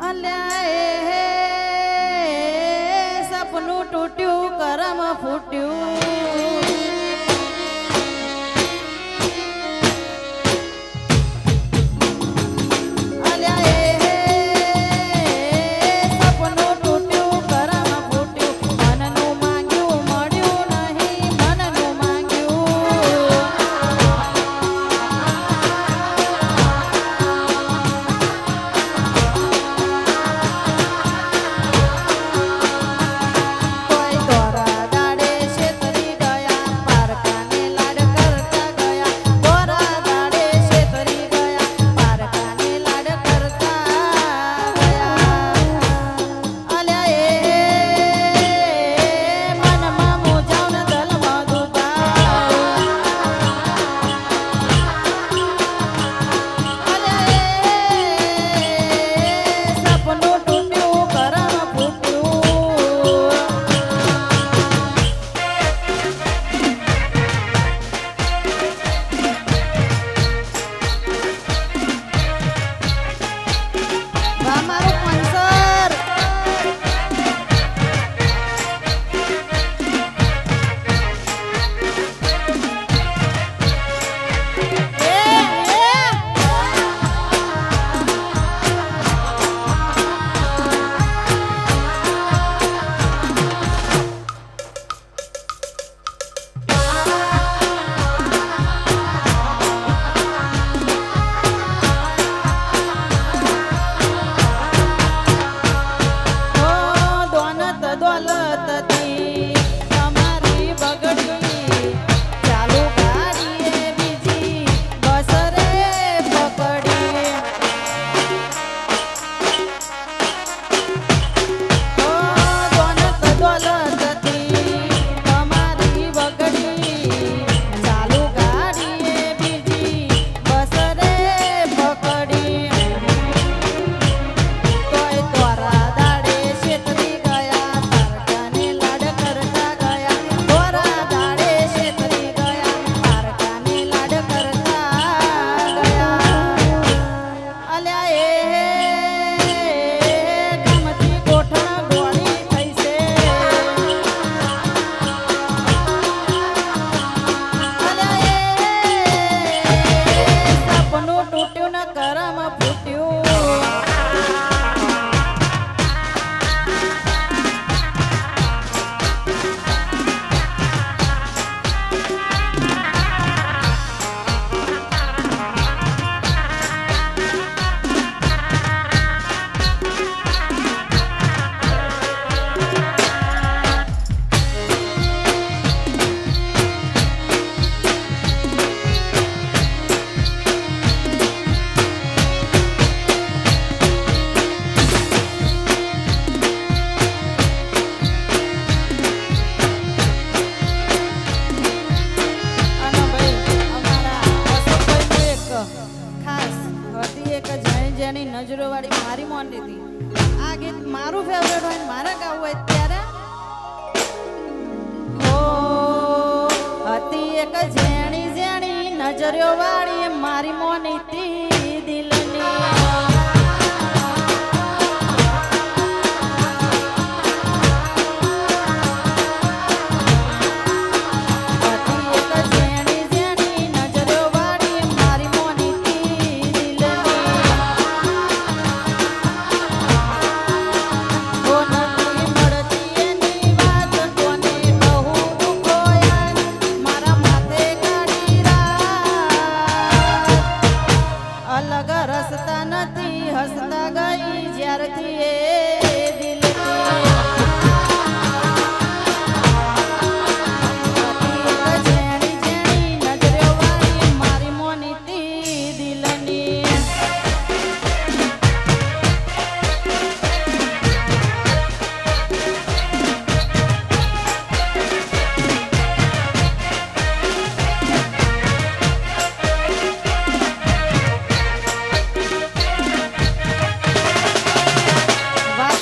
અલ્યા એ સપનું તૂટ્યું કરમ ફૂટ્યું નજરો વાળી મારી મોનતી હતી આ ગીત મારું ફેવરેટ હોય મારા ગાવું હોય ત્યારે હો હતી એક જેણી જેણી નજરો વાળી મારી મોનતી દિલની હસતા ગઈ જ્યારથી એ વાત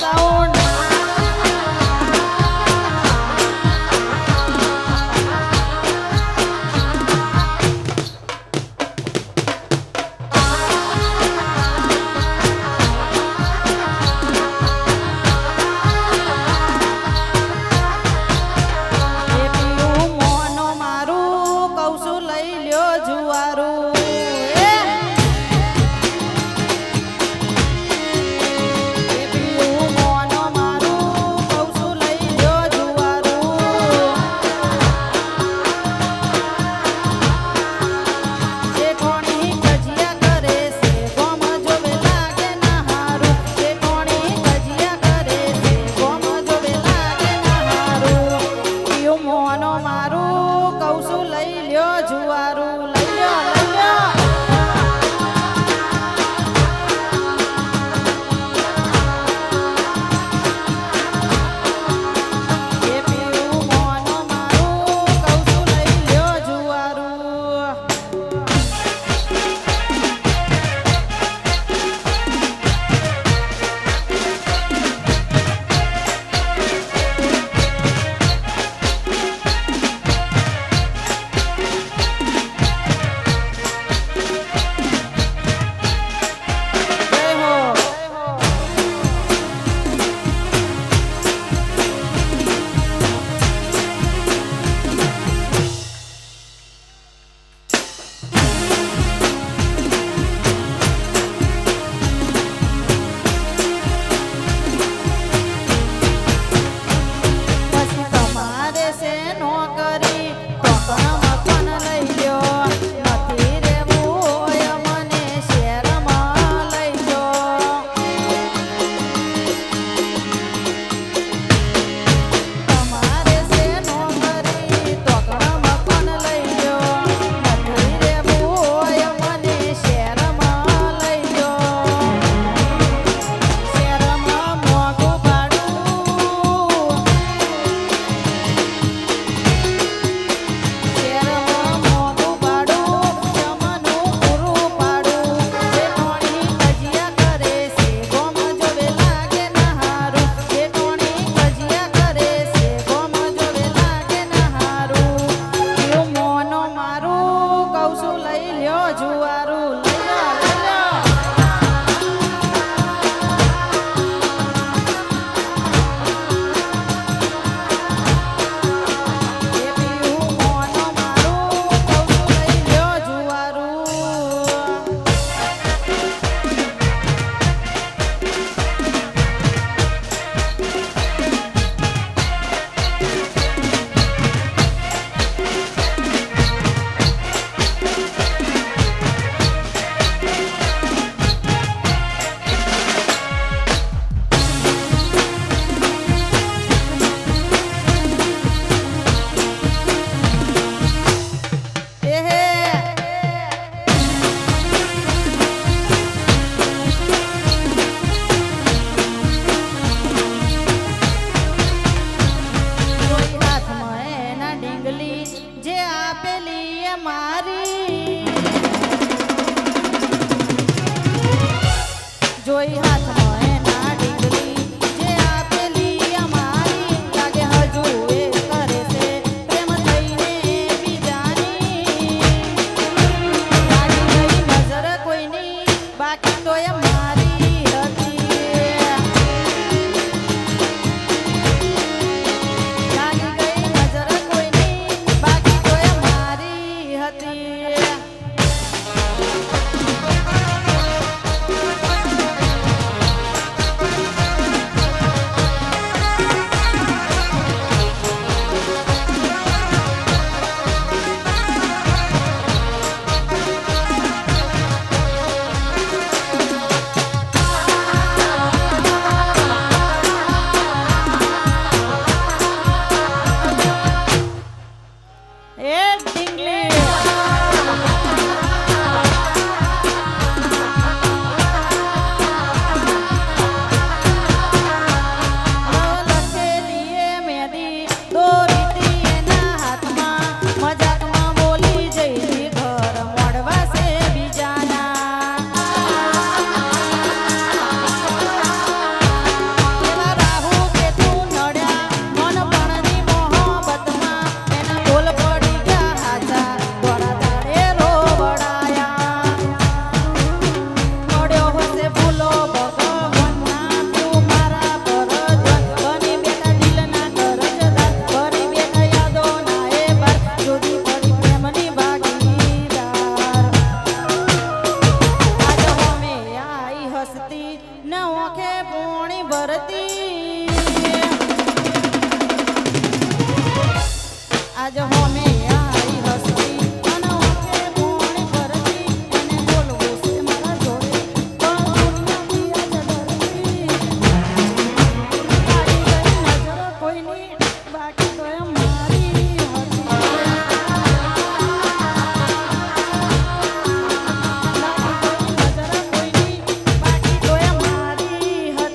હાથમાં એના ડીંગલી જે આપેલી અમારી લાગે હજુ એ કરે છે પ્રેમ થઈને બીજાની લાગી ગઈ નજર કોઈની બાકી તો એ મારી હતી લાગી ગઈ નજર કોઈની બાકી તો એ મારી હતી એ ડીંગલી લખેલી એ મેદી દોરીતી એના હાથમાં મજાકમાં બોલી જઈ ઘર મોડવા છે બીજાના એવા રાહુ કેતું નડ્યા મન પણની મોહબ્બતમાં એના બોલ પડી ગયા હાચા દોડા દાડે રોવડાયા મળ્યો હશે ભૂલો ભગવાનના તું મારા પર બની બેઠા દિલના કરજદાર ભરી બેઠા યાદોના એ બાર જુદી પડી પ્રેમની ભાગીદાર આજ હોમે આઈ હસતી ન ઓખે પોણી ભરતી આજ હોમે આઈ હસતી અને ઓખે પોણી ભરતી એને બોલવું છે મારા જોડે પણ દુનિયાથી આજ ડરતી લાગી ગઈ નજર કોઈની બાકી તો એ મારી હતી લાગી ગઈ નજર કોઈની બાકી તો એ મારી હતી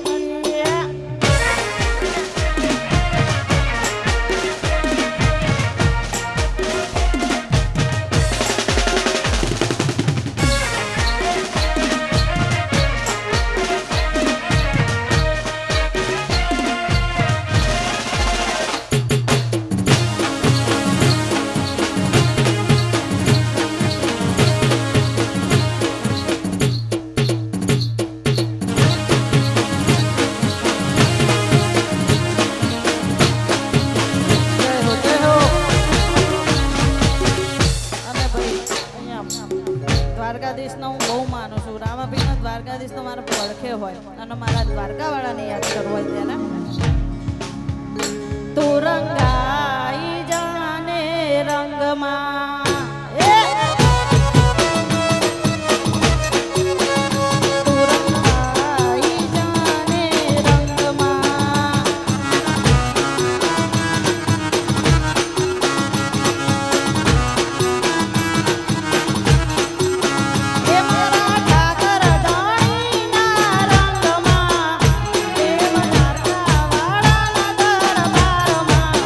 અને ભાઈ અહીંયા દ્વારકાધીશનો હું બહુ માનું છું રામાભીનો દ્વારકાધીશ તો મારા પડખે હોય અને મારા દ્વારકાવાળાને યાદ કરવું હોય ત્યારે તું રંગાઈ જાને રંગમાં એ તું રંગાઈ જાને રંગમાં એ મારા ઠાકર ધાણીના રંગમાં દેવ દ્વારકાવાળાના દરબારમાં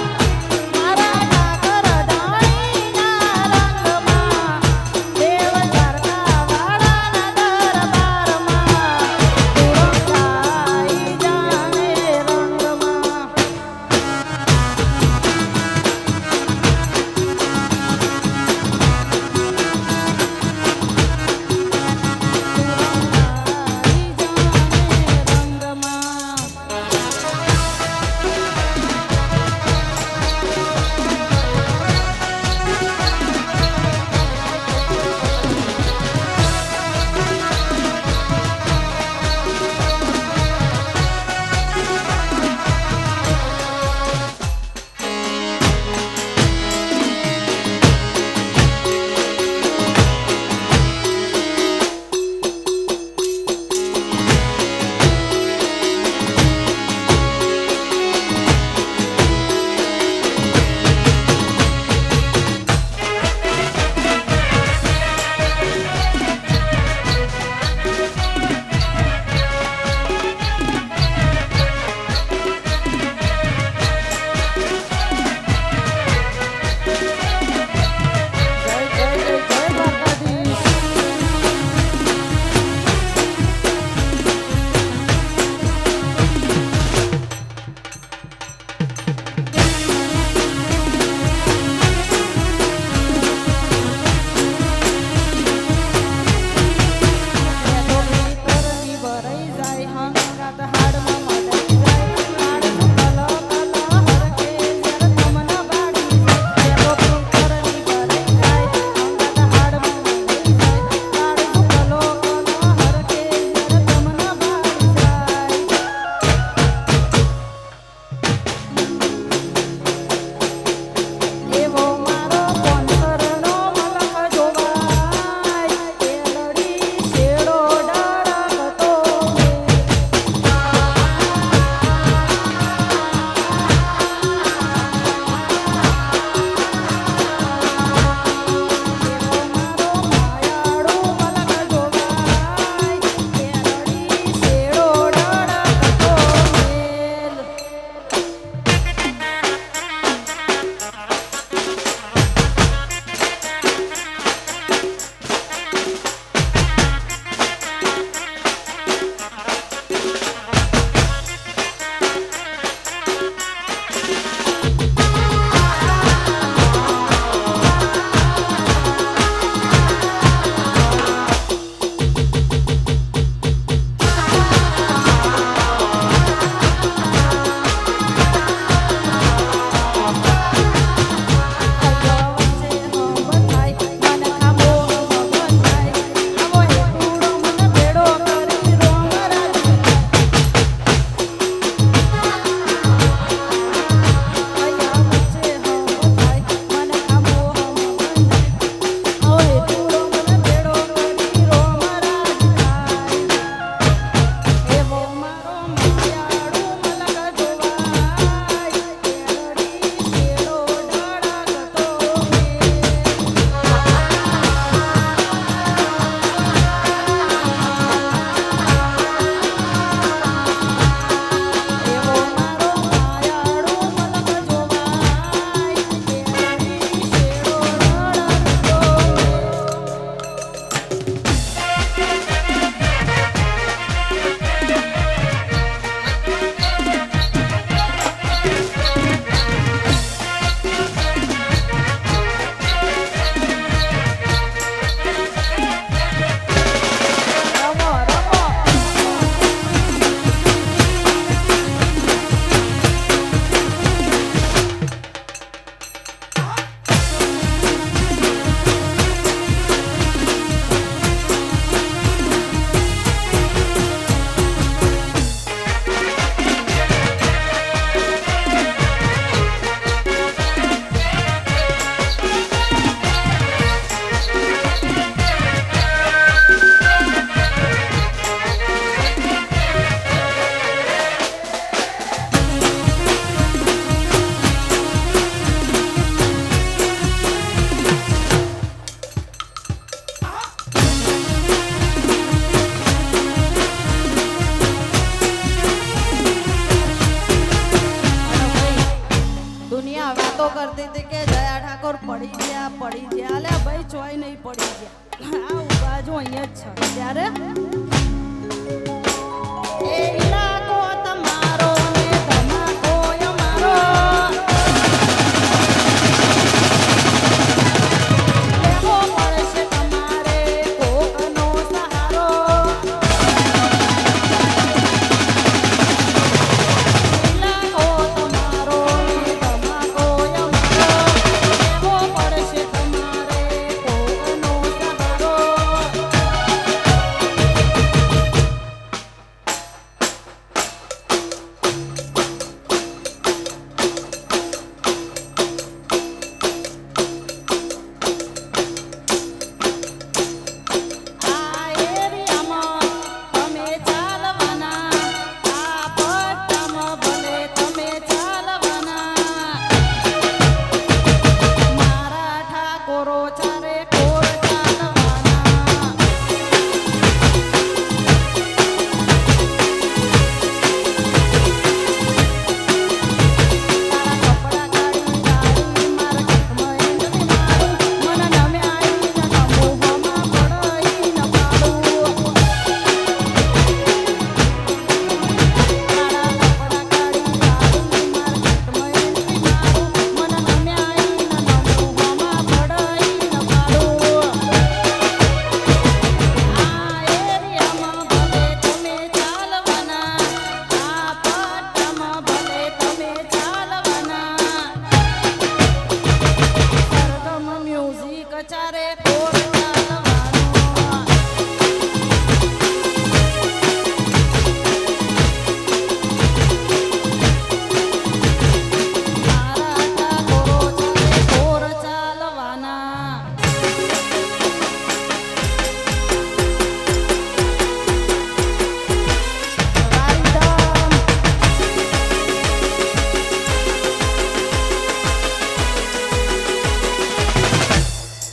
પડી ગયા અલ્યા ભાઈ ચોય નહીં પડી ગયા આ ઉભા જો અહીંયા જ છે ત્યારે